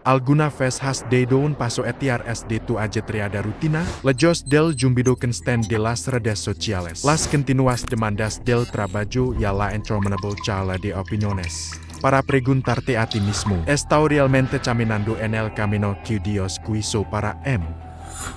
Alguna vez has de un paso etiar de tu ajetreada rutina, lejos del zumbido constante de las redes sociales. Las continuas demandas del trabajo y la interminable charla de opiniones. Para preguntarte a ti mismo, ¿estás realmente caminando en el camino que Dios quiso para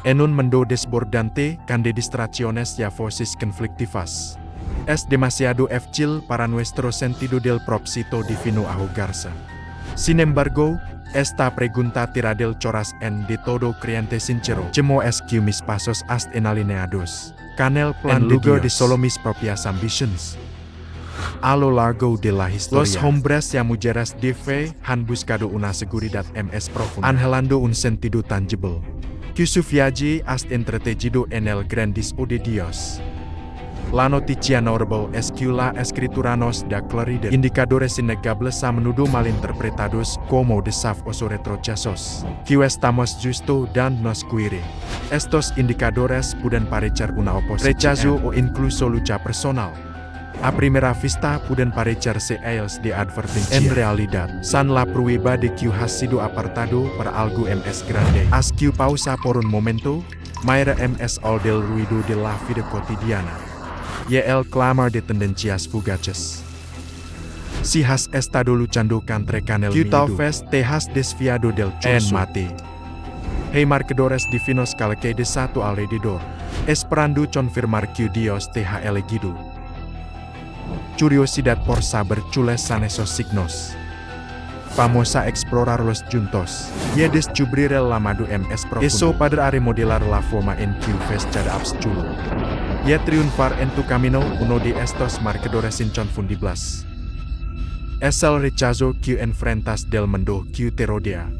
En un mundo desbordante, con de distracciones y voces conflictivas. Es demasiado fácil para nuestro sentido del propósito divino ahogarse. Sin embargo, esta pregunta tira del corazón de todo creyente sincero. ¿Cómo es que mis pasos están alineados con el plan en lugar de solo mis propias ambiciones? A lo largo de la historia, los hombres y mujeres de fe han buscado una seguridad más profunda, anhelando un sentido tangible, que su viaje has entretejido en el grandioso de Dios. La noticia notable es que la escritura nos da claridad, indicadores innegables a menudo malinterpretados como desafíos o retrocesos, que estamos justo dan nos quiere. Estos indicadores pueden parecer una oposición, rechazo o incluso lucha personal. A primera vista pueden parecerse ellos de advertencia. En realidad, son la prueba de que has sido apartado para algo más grande. Haz que pausa por un momento, mira all del ruido de la vida cotidiana. Y el clamor de tendencias fugaces. Si has estado luchando contra el miedo, tal vez te has desviado del curso. Mate. Hey marcadores divinos que de satu alrededor, esperando confirmar que Dios te ha elegido. Curiosidad por saber cuáles son esos signos. Vamos a explorarlos juntos. Y descubrir el amado profundo. Eso para remodelar la forma en que ves cada obstáculo. Y triunfar en tu camino, uno de estos marcadores inconfundibles. Es el rechazo que enfrentas del mundo que te rodea.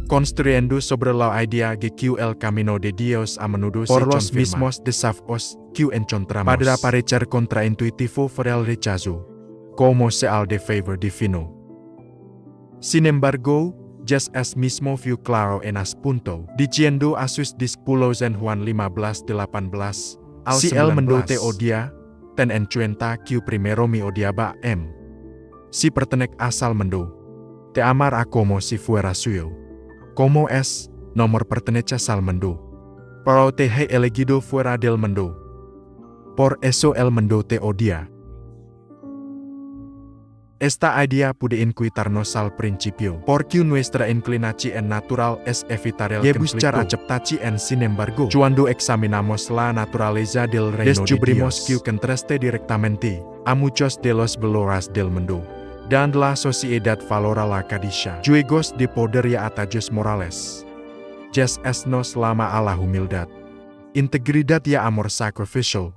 Construyendo sobre la idea de que el camino de Dios a menudo por los mismos desafíos que encontramos. Para parecer contraintuitivo por el rechazo, como sea el de favor divino. Sin embargo, Jes es mismo view claro en punto, diciendo a sus discípulos en Juan 15:18, si el mundo te odia, ten en cuenta que primero me odiaba Si pertenec asal mundo, te amará como si fuera suyo. Como es, nomor perteneces al mundo. Pero te he elegido fuera del mundo. Por eso el mundo te odia. Esta idea puede inquitarnos al principio, porque nuestra inclinación natural es evitar el conflicto. Buscar aceptación sin embargo, cuando examinamos la naturaleza del reino descubrimos que contraste directamente a muchos de los valores del mundo. Dan la sociedad valora la codicia, juegos de poder y atajos morales. Jes nos llama a la humildad, integridad y amor sacrificial.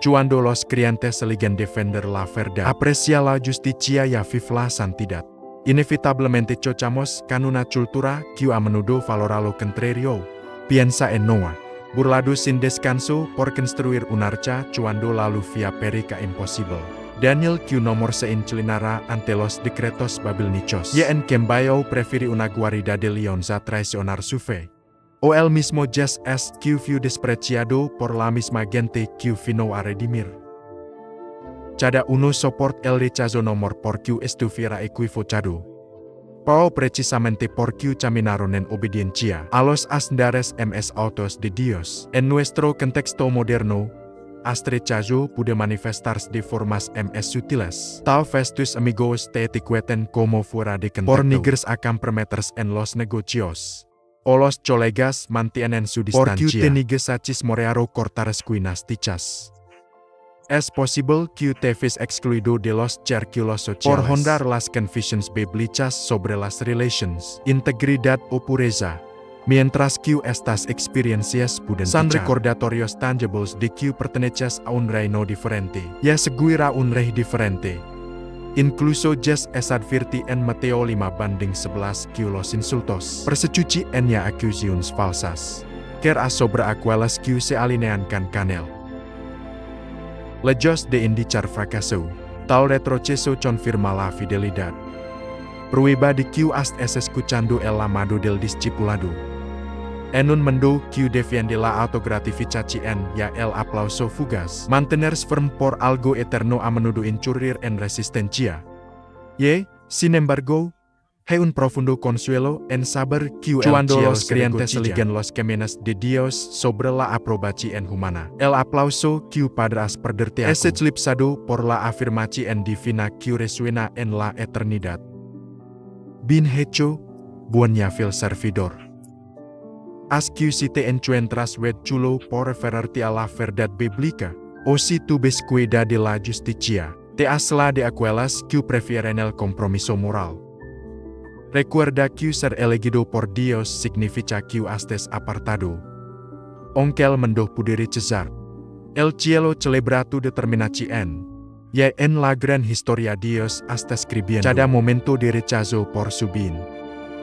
Cuando los creyentes eligen defender la verdad, aprecia la justicia y vive la santidad. Inevitablemente chocamos con una cultura que a menudo valora lo contrario. Piensa en Noah, burlado sin descanso por construir una arca cuando la lluvia perica imposible. Daniel que nomor se inclinara ante los decretos babilonios. Y en cambio prefiere una guarida de leones a traicionar su fe. O el mismo Jes que fue despreciado por la misma gente que vino a redimir. Cada uno soporta el rechazo nomor porque estuviera equivocado. Pero precisamente porque caminaron en obediencia a los estándares altos de Dios. En nuestro contexto moderno, rechazo puede manifestarse de formas sutiles. Tal vez tus amigos te etiqueten como fuera de contexto. Por negros a comprometers en los negocios. O los colegas mantienen su distancia. Porque te niegas a chismorear cortar esquinas tichas. Es posible que te ves excluido de los círculos sociales. Por honrar las confesiones bíblicas sobre las relaciones, integridad o pureza. Mientras que estas experiencias pueden son recordatorios tangibles de que perteneces a un reino diferente. Y segura un rey diferente. Incluso Jes advirti en Mateo 5:11 que los insultos persecución y acusaciones falsas, que sobre aquelas que se alinean con él. Lejos de indicar fracaso, tal retroceso confirma la fidelidad. Prueba de que estás escuchando el llamado del discipulado. En un mundo que defiende la autogratificación y el aplauso fugaz, mantenerse firme por algo eterno a menudo incurrir en resistencia. Y, sin embargo, Hay un profundo consuelo en saber que cuando los creyentes eligen los caminos de Dios sobre la aprobación humana. El aplauso que padras perderte es eclipsado por la afirmación divina que resuena en la eternidad. Bien hecho, buennya fil servidor. As que si te encuentras ved chulo por referirte a la verdad bíblica, o si tu descuida de la justicia, te asla de aquellas que prefieren el compromiso moral. Recuerda que ser elegido por Dios significa que estés apartado. Aunque el mundo pudiera rechazar, el cielo celebra tu determinación. Y en la gran historia Dios está escribiendo cada momento de rechazo por su bien.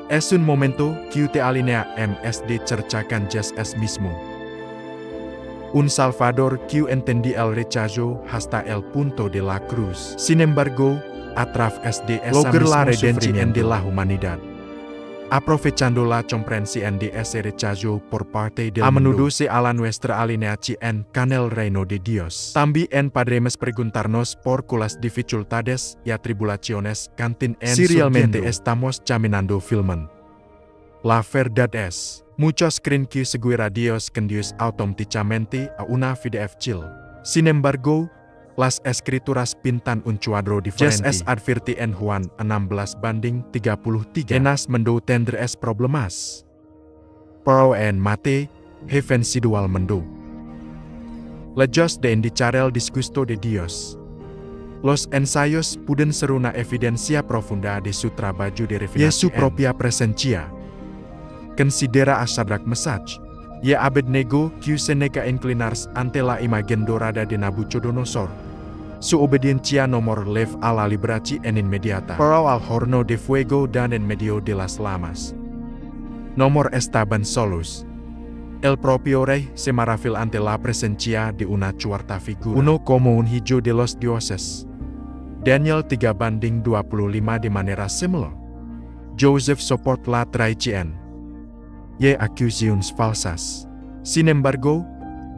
Es un momento que te alinea de cercakan Jesús mismo. Un Salvador que entendí el rechazo hasta el punto de la cruz. Sin embargo, a través de esa la redención de la humanidad. Aprovechando la comprensión de ese rechazo por parte del mundo, a menudo se ala nuestra alineación con el reino de Dios. También podremos preguntarnos por las dificultades y tribulaciones que si realmente estamos caminando firme. La verdad es, muchos creen que seguir a Dios conduce automáticamente a una vida fácil. Sin embargo, las escrituras pintan un cuadro diferente. Jesús advirti en Juan 16:33. Enas mendo tendres problemas. Pero en Mate, he vencido al mundo. Lejos de indicar el disgusto de Dios. Los ensayos pueden ser una evidencia profunda de su trabajo de refinación. Y su propia presencia. Considera a Shadrach Mesach y Abednego que se nega inclinarse ante la imagen dorada de Nabucodonosor. Su obediencia no morlev a la liberación inmediata, pero al horno de fuego dan en medio de las llamas. No estaban solos. El propio rey se maravilló ante la presencia de una cuarta figura, uno como un hijo de los dioses. Daniel 3:25 de manera similar. Joseph support la traición y acusaciones falsas. Sin embargo,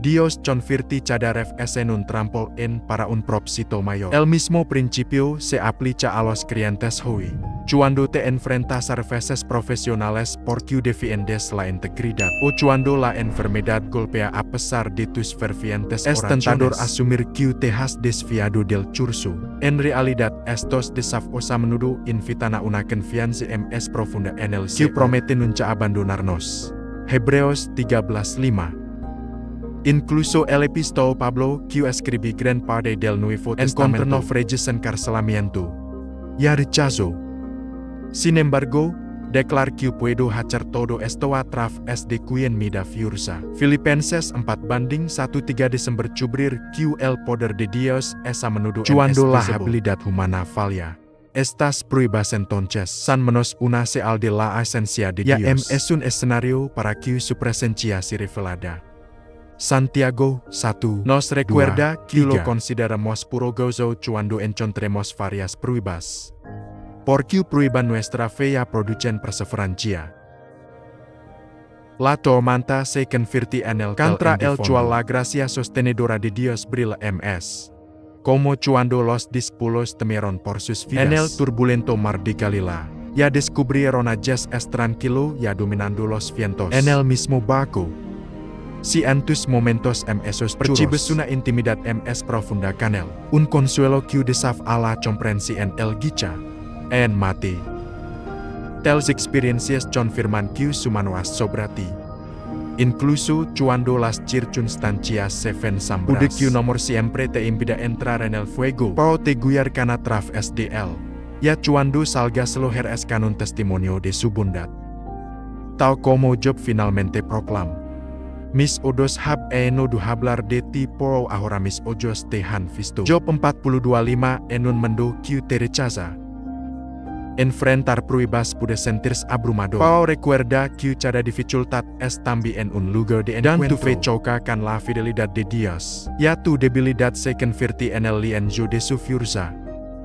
Dios convierte cada revés en un trampolín para un propósito mayor. El mismo principio se aplica a los creyentes hoy. Cuando te enfrentas a veces profesionales porque defiendes la integridad, o cuando la enfermedad golpea a pesar de tus fervientes oraciones, es tentador asumir que te has desviado del curso. En realidad, estos desafíos a menudo invitan a una confianza más profunda en el que promete nunca abandonarnos. Hebreos 13:5. Incluso el epístolo Pablo que escribí gran parte del Nuevo Testamento encontró encarcelamiento y rechazo. Sin embargo, declar que puedo hacer todo esto a través de quien me da fuerza. Filipenses 4:13 Desember cubrir que el poder de Dios es a menudo cuando la habilidad humana falla. Estas pruebas entonces son menos una señal de la esencia de Dios. Es un escenario para que su presencia se revelada. Santiago 1, nos recuerda que lo consideramos puro gozo cuando encontremos varias pruebas. Porque prueba nuestra fe producen perseverancia. La tormenta se convierte en el contra el cual la gracia sostenedora de Dios brilla más. Como cuando los discípulos temieron por sus vidas. En el turbulento mar de Galilea, ya descubrieron a Jesús tranquilo ya dominando los vientos. En el mismo barco. Si en tus momentos esos percibes una intimidad profunda con él, un consuelo que desaf a la comprensión el gicha, en mati. Tales experiencias confirman que su mano es sobre ti. Incluso cuando las circunstancias se ven sombras, puede que nomor siempre te impida entrar en el fuego, pero te guiarán a través de él. Ya cuando salgas lo eres con un testimonio de su bondad. Tal como Job finalmente proclama. Mis odos hab no du hablar de ti por ahora mis ojos te han visto. Job 42:5 en un mundo que te rechaza. Enfrentar pruebas puede sentirse abrumador. Pero recuerda que cada dificultad es también un lugar de encuentro. Dan tu fe choca con la fidelidad de Dios. Ya tu debilidad se convierte en el lienzo de su fuerza.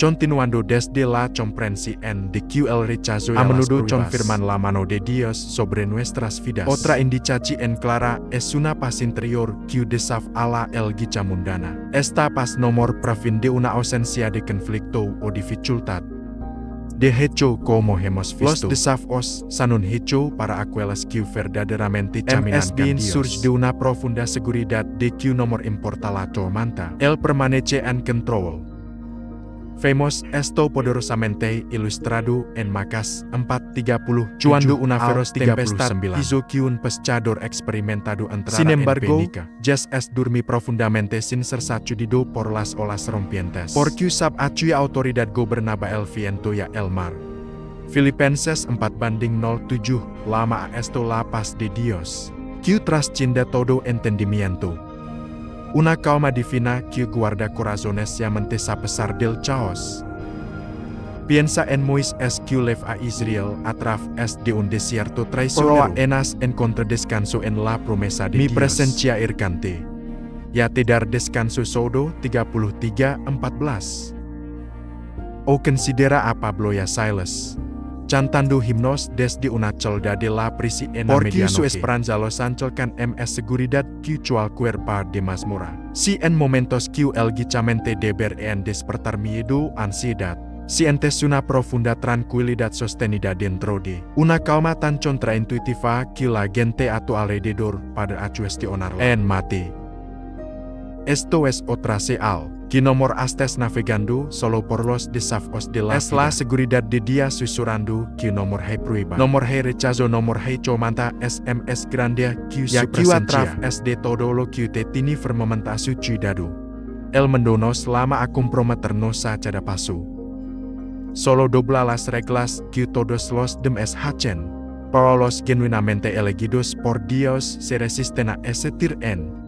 Continuando desde la comprensión de que el rechazo a menudo confirman la mano de Dios sobre nuestras vidas. Otra indicación clara es una paz interior que desafía el gicha mundana. Esta paz nomor proviene de una ausencia de conflicto o dificultad. De hecho como hemos visto, los desafos sanun hecho para aquelas que verdaderamente caminan con Dios. Surge de una profunda seguridad de que no mor importa la tormenta, el permanece en control. Vemos esto poderosamente ilustrado en Macas 4:30, cuando una feroz tempestad hizo que un pescador experimentado entrara. Sin embargo, Jas es dormir profundamente sin ser sacudido por las olas rompientes, porque sab acui autoridad gobernaba el viento y el mar. Filipenses 4:07, lama esto la paz de Dios, que trasciende todo entendimiento. Una calma divina que guarda corazones y mentes a pesar del caos. Piensa en Moisés que lleva a Israel a través de un desierto traicionero. Pero enas encontra descanso en la promesa de Dios. Mi presencia errante. Ya te dar descanso sodo 33:14. O considera a Pablo y a Silas cantando himnos desde una celda de la prisión en medianoche. Porque su esperanza los anchelkan ms seguridad que cual cuerpa de masmura. Si en momentos que el guichamente deber en despertar miedo ansiedad, sientes una profunda tranquilidad sostenida dentro de una calma tan contraintuitiva que la gente a tu alrededor pada cuestionar en mate. Esto es otra señal que no mor estés navegando solo por los desafos de la vida. Es la seguridad de dia susurrando que no mor hay prueba, no mor hay rechazo, no mor hay tormenta, SMS grande que su presencia es de todo lo que te tiene firmemente a su cuidado. El mendonos lama a comprometernos a cada paso. Solo dobla las reglas que todos los demás hacen, pero los genuinamente elegidos por Dios se resisten a ese tirén.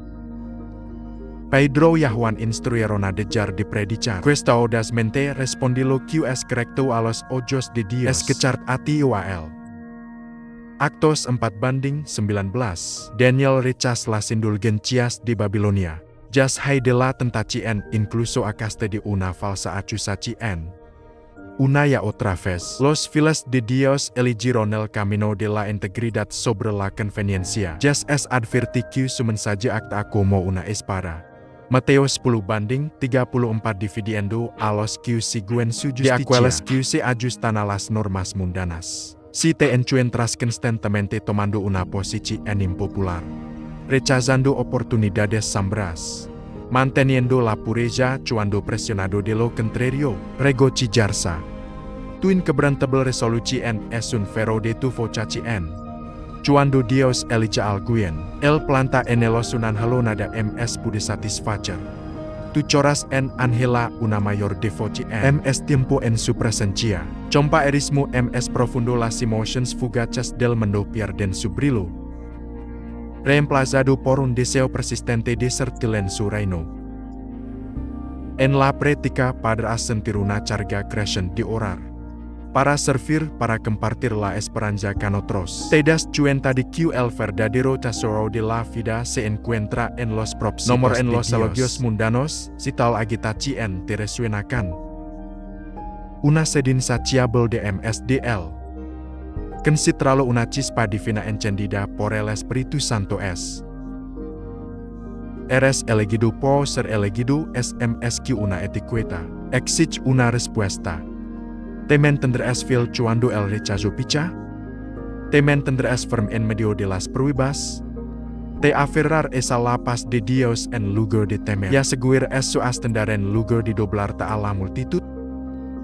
Pedro y Juan instruyeron a dejar de predicar. Questa audazmente respondilo que es correcto a los ojos de Dios. Escuchad ati Wael. Actos 4:19. Daniel rechaz las indulgencias de Babilonia. Jas hay de la tentación incluso acaste de una falsa acusación. Una y otra vez, los fieles de Dios eligieron el camino de la integridad sobre la conveniencia. Jas es adverti que su mensaje acta como una espada. Mateo 10:34 dividiendo a los que siguen su justicia, de aquellos que se ajustan a las normas mundanas. Si te encuentras constantemente tomando una posición impopular, rechazando oportunidades sombras, manteniendo la pureza cuando presionado de lo contrario, regocijarse. Tuin quebrantable resolución es un ferro de tu vocación. Cuando Dios elige alguien, el planta en el sunan halonada ms puede satisfacer. Tu coras en angela una mayor devoción ms tiempo en su presencia. Compa erismu ms profundo las emotions fugaces del mundo pierden su brillo. Reemplazado por un deseo persistente de servir en su reino. En la práctica podrás sentir una carga creciente de orar. Para servir, para compartir la esperanza con otros. Tedas cuenta de que el verdadero tesoro de la vida se encuentra en los propósitos nomor en los elogios mundanos, si tal agitación te resuenakan. Una sed insaciable de MSDL. Consideralo una chispa divina encendida por el Espíritu Santo es. Eres elegido por ser elegido SMSQ una etiqueta. Exige una respuesta. Te mantendrás fiel cuando el rechazo pica? Te mantendrás firme en medio de las pruebas? Te aferrar esa la paz de Dios en lugar de temer. Y asegurar eso ascender en lugar de doblar a la multitud?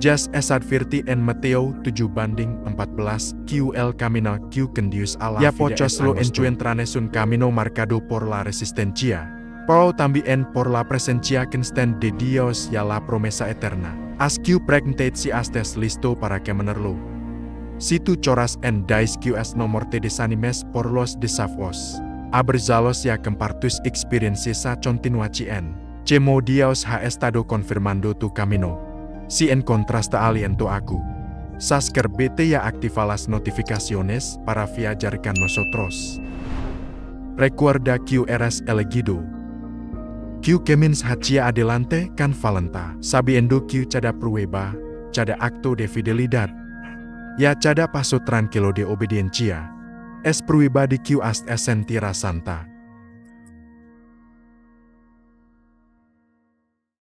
Jas es adverti en Mateo 7:14 que el camino que conduce a la vida es lo encuentran un camino marcado por la resistencia, pero también por la presencia constante de Dios y la promesa eterna. Asque pregnate si estés listo para kemenerlo. Si tu coras en dais que es nomor te desanimes por los desafos, aberzalos ya compartus experiencias a continuación. Chemo Dios ha estado confirmando tu camino. Si encontraste aliento aku, suscríbete y activa las notificaciones para viajar con nosotros. Recuerda que eres elegido. Que comienza hacia adelante con valenta, sabiendo que cada prueba, cada acto de fidelidad, ya cada paso tranquilo de obediencia, es prueba de que has sentir santa.